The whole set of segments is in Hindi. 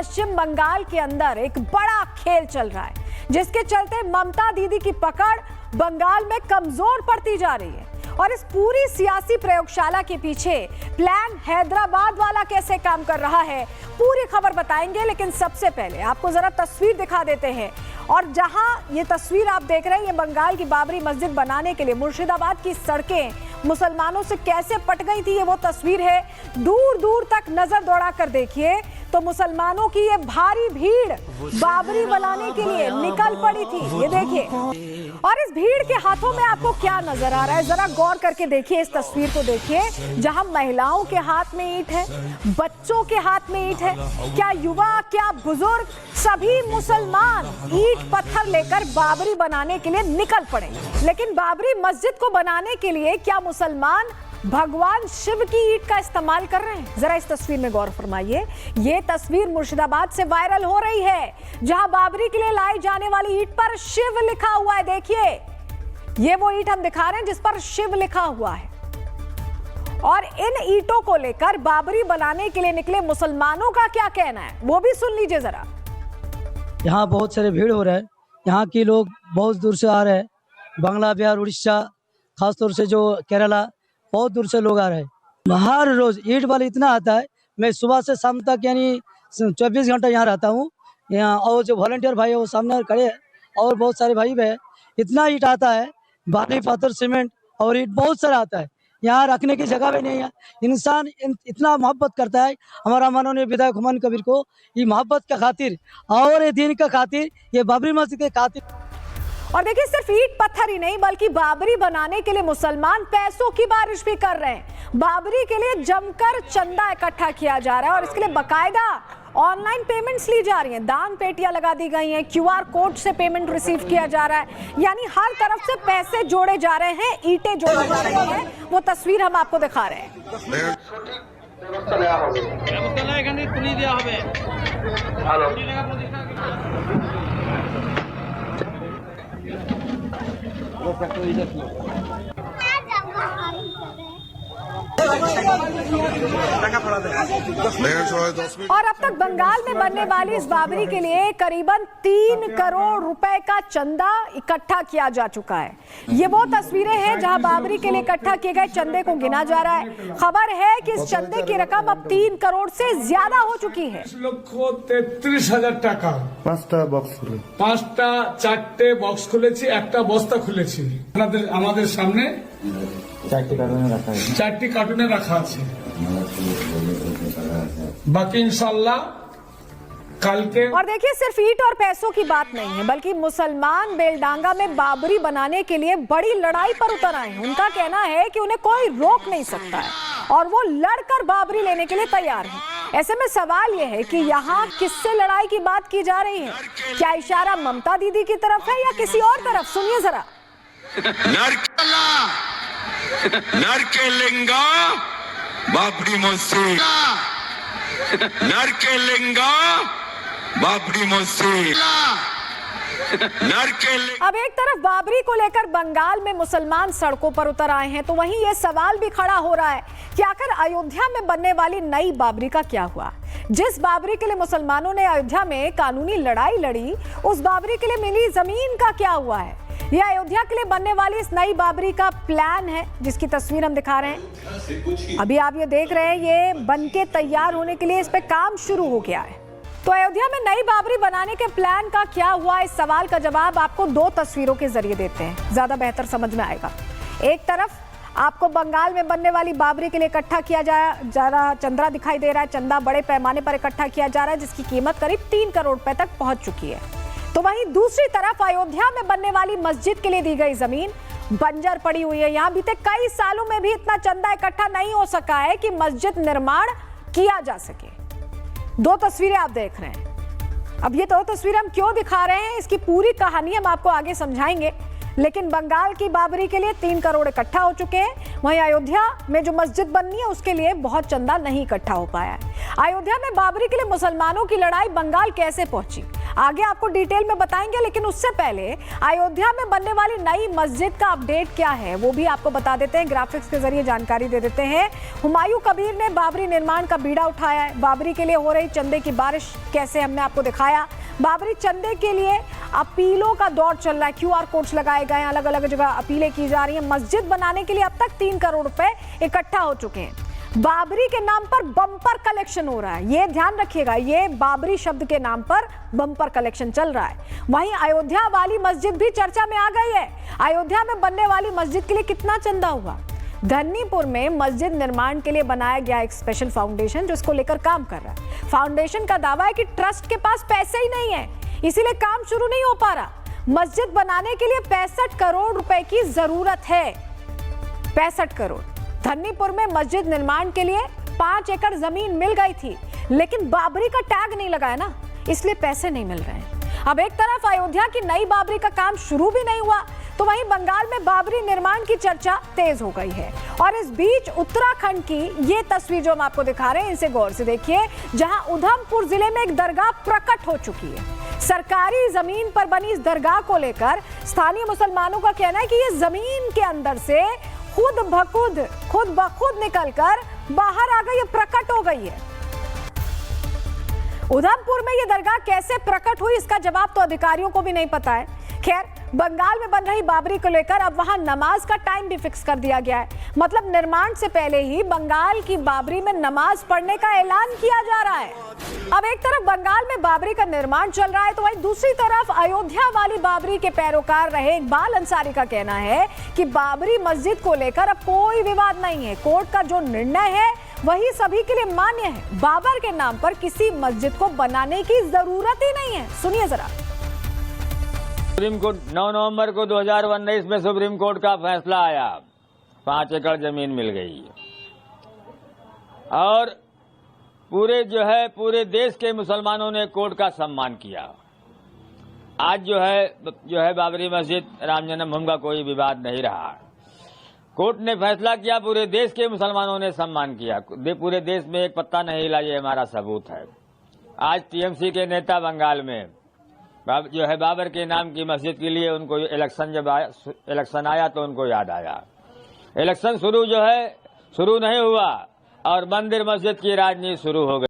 पश्चिम बंगाल के अंदर एक बड़ा खेल चल रहा है, जिसके चलते ममता दीदी की पकड़ बंगाल में कमजोर पड़ती जा रही है। और इस पूरी सियासी प्रयोगशाला के पीछे प्लान हैदराबाद वाला कैसे काम कर रहा है, पूरी खबर बताएंगे। लेकिन सबसे पहले आपको जरा तस्वीर दिखा देते हैं। और जहां ये तस्वीर आप देख रहे हैं, ये बंगाल की बाबरी मस्जिद बनाने के लिए मुर्शिदाबाद की सड़कें मुसलमानों से कैसे पट गई थी, ये वो तस्वीर है। दूर दूर तक नजर दौड़ा कर देखिए तो मुसलमानों की ये भारी भीड़ बाबरी बनाने के लिए निकल पड़ी थी। ये देखिए, और इस भीड़ के हाथों में आपको क्या नजर आ रहा है, जरा गौर करके देखिए इस तस्वीर को। देखिए, जहां महिलाओं के हाथ में ईंट है, बच्चों के हाथ में ईंट है, क्या युवा क्या बुजुर्ग, सभी मुसलमान ईंट पत्थर लेकर बाबरी बनाने के लिए निकल पड़े। लेकिन बाबरी मस्जिद को बनाने के लिए क्या मुसलमान भगवान शिव की ईंट का इस्तेमाल कर रहे हैं? जरा इस तस्वीर में गौर फरमाइए। ये तस्वीर मुर्शिदाबाद से वायरल हो रही है, जहां बाबरी के लिए लाई जाने वाली ईंट पर शिव लिखा हुआ है। देखिए, ये वो ईंट हम दिखा रहे हैं जिस पर शिव लिखा हुआ है। और इन ईंटों को लेकर बाबरी बनाने के लिए निकले मुसलमानों का क्या कहना है, वो भी सुन लीजिए जरा। यहाँ बहुत सारे भीड़ हो रहा है। यहाँ के लोग बहुत दूर से आ रहे हैं, बांग्ला, बिहार, उड़ीसा, खासतौर से जो केरला, बहुत दूर से लोग आ रहे हैं। हर रोज ईंट वाले इतना आता है, मैं सुबह से शाम तक यानी 24 घंटा यहाँ रहता हूँ यहाँ। और जो वॉलंटियर भाई है वो सामने खड़े हैं, और बहुत सारे भाई है। इतना ईंट आता है, बाली, पत्थर, सीमेंट और ईंट बहुत सारा आता है। यहाँ रखने की जगह भी नहीं है। इंसान इतना मोहब्बत करता है। हमारा माननीय विधायक हुमायूं कबीर को ये मोहब्बत का खातिर और ये दिन का खातिर, ये बाबरी मस्जिद के खातिर। और देखिए, सिर्फ ईंट पत्थर ही नहीं बल्कि बाबरी बनाने के लिए मुसलमान पैसों की बारिश भी कर रहे हैं। बाबरी के लिए जमकर चंदा इकट्ठा किया जा रहा है और इसके लिए बकायदा ऑनलाइन पेमेंट्स ली जा रही हैं। दान पेटियां लगा दी गई हैं, QR कोड से पेमेंट रिसीव किया जा रहा है। यानी हर तरफ से पैसे जोड़े जा रहे हैं, ईंटें जोड़ी जा रही हैं। वो तस्वीर हम आपको दिखा रहे हैं। और अब तक बंगाल में बनने वाली इस बाबरी के लिए करीबन 3 करोड़ रुपए का चंदा इकट्ठा किया जा चुका है। ये वो तस्वीरें हैं जहां बाबरी के लिए इकट्ठा किए गए चंदे को गिना जा रहा है। खबर है कि इस चंदे की रकम अब 3 करोड़ से ज्यादा हो चुकी है। 1,33,000 টাকা। 5টা বক্স খুলে 5টা 4টে বক্স খুলেছি, একটা বস্তা খুলেছি। আমাদের সামনে 4টি কার্টুনে রাখা আছে। बाकी इंशाल्लाह कल के। और देखिए, सिर्फ ईंट और पैसों की बात नहीं है, बल्कि मुसलमान बेलडांगा में बाबरी बनाने के लिए बड़ी लड़ाई पर उतर आए हैं। उनका कहना है कि उन्हें कोई रोक नहीं सकता है और वो लड़कर बाबरी लेने के लिए तैयार है। ऐसे में सवाल यह है कि यहाँ किससे लड़ाई की बात की जा रही है? क्या इशारा ममता दीदी की तरफ है या किसी और तरफ? सुनिए जरा। नरकेलेंगा बाबरी मस्जिद, नरकेलेंगा बाबरी मस्जिद। अब एक तरफ बाबरी को लेकर बंगाल में मुसलमान सड़कों पर उतर आए हैं, तो वहीं ये सवाल भी खड़ा हो रहा है कि आखिर अयोध्या में बनने वाली नई बाबरी का क्या हुआ? जिस बाबरी के लिए मुसलमानों ने अयोध्या में कानूनी लड़ाई लड़ी, उस बाबरी के लिए मिली जमीन का क्या हुआ है? यह अयोध्या के लिए बनने वाली इस नई बाबरी का प्लान है, जिसकी तस्वीर हम दिखा रहे हैं। अभी आप ये देख रहे हैं, ये बनके तैयार होने के लिए इस पे काम शुरू हो गया है। तो अयोध्या में नई बाबरी बनाने के प्लान का क्या हुआ, इस सवाल का जवाब आपको 2 तस्वीरों के जरिए देते हैं, ज्यादा बेहतर समझ में आएगा। एक तरफ आपको बंगाल में बनने वाली बाबरी के लिए इकट्ठा किया जा रहा चंदा दिखाई दे रहा है। चंदा बड़े पैमाने पर इकट्ठा किया जा रहा है, जिसकी कीमत करीब 3 करोड़ रुपए तक पहुंच चुकी है। तो वहीं दूसरी तरफ अयोध्या में बनने वाली मस्जिद के लिए दी गई जमीन बंजर पड़ी हुई है। यहाँ बीते कई सालों में भी इतना चंदा इकट्ठा नहीं हो सका है कि मस्जिद निर्माण किया जा सके। 2 तस्वीरें आप देख रहे हैं। अब ये 2 तस्वीरें हम क्यों दिखा रहे हैं, इसकी पूरी कहानी हम आपको आगे समझाएंगे। लेकिन बंगाल की बाबरी के लिए 3 करोड़ इकट्ठा हो चुके हैं। वहीं अयोध्या में जो मस्जिद बननी है उसके लिए बहुत चंदा नहीं इकट्ठा हो पाया है। अयोध्या में बाबरी के लिए मुसलमानों की लड़ाई बंगाल कैसे पहुंची, आगे आपको डिटेल में बताएंगे, लेकिन उससे पहले अयोध्या में बनने वाली नई मस्जिद का अपडेट क्या है वो भी आपको बता देते हैं, ग्राफिक्स के जरिए जानकारी दे देते हैं। हुमायूं कबीर ने बाबरी निर्माण का बीड़ा उठाया है। बाबरी के लिए हो रही चंदे की बारिश कैसे हमने आपको दिखाया। बाबरी चंदे के लिए अपीलों का दौर चल रहा है, QR कोड्स लगाए गए हैं, अलग अलग जगह अपीलें की जा रही हैं। मस्जिद बनाने के लिए अब तक 3 करोड़ रुपए इकट्ठा हो चुके हैं। बाबरी के नाम पर बम्पर कलेक्शन हो रहा है, ये ध्यान रखिएगा, ये बाबरी शब्द के नाम पर बम्पर कलेक्शन चल रहा है। वहीं अयोध्या वाली मस्जिद भी चर्चा में आ गई है। अयोध्या में बनने वाली मस्जिद के लिए कितना चंदा हुआ। धन्नीपुर में मस्जिद निर्माण के लिए बनाया गया एक स्पेशल फाउंडेशन जो इसको लेकर काम कर रहा है। फाउंडेशन का दावा है कि ट्रस्ट के पास पैसे ही नहीं है, इसीलिए काम शुरू नहीं हो पा रहा। मस्जिद बनाने के लिए 65 करोड़ रुपए की जरूरत है। 65 करोड़। धन्नीपुर में मस्जिद निर्माण के लिए 5 एकड़ जमीन मिल गई थी, लेकिन बाबरी का टैग नहीं लगाया ना, इसलिए पैसे नहीं मिल रहे हैं। अब एक तरफ अयोध्या की नई बाबरी का काम शुरू भी नहीं हुआ, तो वहीं बंगाल में बाबरी निर्माण की चर्चा तेज हो गई है। और इस बीच उत्तराखंड की ये तस्वीर जो हम आपको दिखा रहे हैं, इसे गौर से देखिए, जहां उधमपुर जिले में एक दरगाह प्रकट हो चुकी है। सरकारी जमीन पर बनी इस दरगाह को लेकर स्थानीय मुसलमानों का कहना है कि ये जमीन के अंदर से खुद ब खुद निकलकर बाहर आ गई है, प्रकट हो गई है। उधमपुर में ये दरगाह कैसे प्रकट हुई, इसका जवाब तो अधिकारियों को भी नहीं पता है। खैर, बंगाल में बन रही बाबरी को लेकर अब वहां नमाज का टाइम भी फिक्स कर दिया गया है। मतलब निर्माण से पहले ही बंगाल की बाबरी में नमाज पढ़ने का ऐलान किया जा रहा है। अब एक तरफ बंगाल में बाबरी का निर्माण चल रहा है, तो वहीं दूसरी तरफ अयोध्या वाली बाबरी के पैरोकार रहे इकबाल अंसारी का कहना है कि बाबरी मस्जिद को लेकर अब कोई विवाद नहीं है। कोर्ट का जो निर्णय है वही सभी के लिए मान्य है। बाबर के नाम पर किसी मस्जिद को बनाने की जरूरत ही नहीं है। सुनिए जरा। सुप्रीम कोर्ट 9 नवंबर को 2019 में सुप्रीम कोर्ट का फैसला आया, 5 एकड़ जमीन मिल गई और पूरे देश के मुसलमानों ने कोर्ट का सम्मान किया। आज जो है बाबरी मस्जिद राम जन्मभूमि का कोई विवाद नहीं रहा। कोर्ट ने फैसला किया, पूरे देश के मुसलमानों ने सम्मान किया। पूरे देश में एक पत्ता नहीं हिला, ये हमारा सबूत है। आज टीएमसी के नेता बंगाल में बाबर के नाम की मस्जिद के लिए उनको इलेक्शन आया तो उनको याद आया। इलेक्शन शुरू नहीं हुआ और मंदिर मस्जिद की राजनीति शुरू हो गई।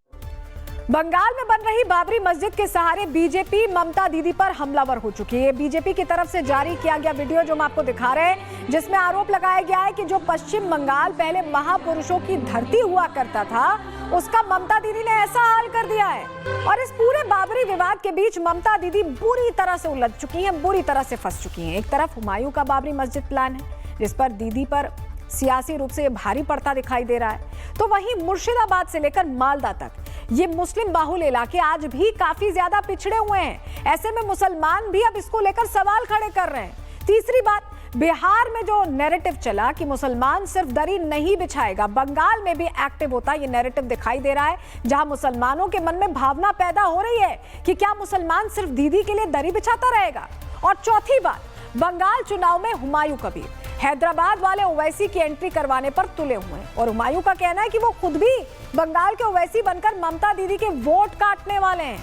बंगाल में बन रही बाबरी मस्जिद के सहारे बीजेपी ममता दीदी पर हमलावर हो चुकी है। बीजेपी की तरफ से जारी किया गया वीडियो जो हम आपको दिखा रहे हैं, जिसमें आरोप लगाया गया है कि जो पश्चिम बंगाल पहले महापुरुषों की धरती हुआ करता था, उसका ममता दीदी ने ऐसा हाल कर दिया है। और इस पूरे बाबरी विवाद के बीच ममता दीदी बुरी तरह से उलझ चुकी हैं, बुरी तरह से फंस चुकी हैं। एक तरफ हुमायूं का बाबरी मस्जिद प्लान है, जिस पर दीदी पर सियासी रूप से भारी पड़ता दिखाई दे रहा है, तो वहीं मुर्शिदाबाद से लेकर मालदा तक ये मुस्लिम बाहुल इलाके आज भी काफी ज्यादा पिछड़े हुए हैं। ऐसे में मुसलमान भी अब इसको लेकर सवाल खड़े कर रहे हैं। तीसरी बात, बिहार में जो नैरेटिव चला कि मुसलमान सिर्फ दरी नहीं बिछाएगा, बंगाल में भी एक्टिव होता ये नैरेटिव दिखाई दे रहा है, जहां मुसलमानों के मन में भावना पैदा हो रही है कि क्या मुसलमान सिर्फ दीदी के लिए दरी बिछाता रहेगा। और चौथी बात, बंगाल चुनाव में हुमायूं कबीर हैदराबाद वाले ओवैसी की एंट्री करवाने पर तुले हुए हैं और हुमायूं का कहना है कि वो खुद भी बंगाल के ओवैसी बनकर ममता दीदी के वोट काटने वाले हैं।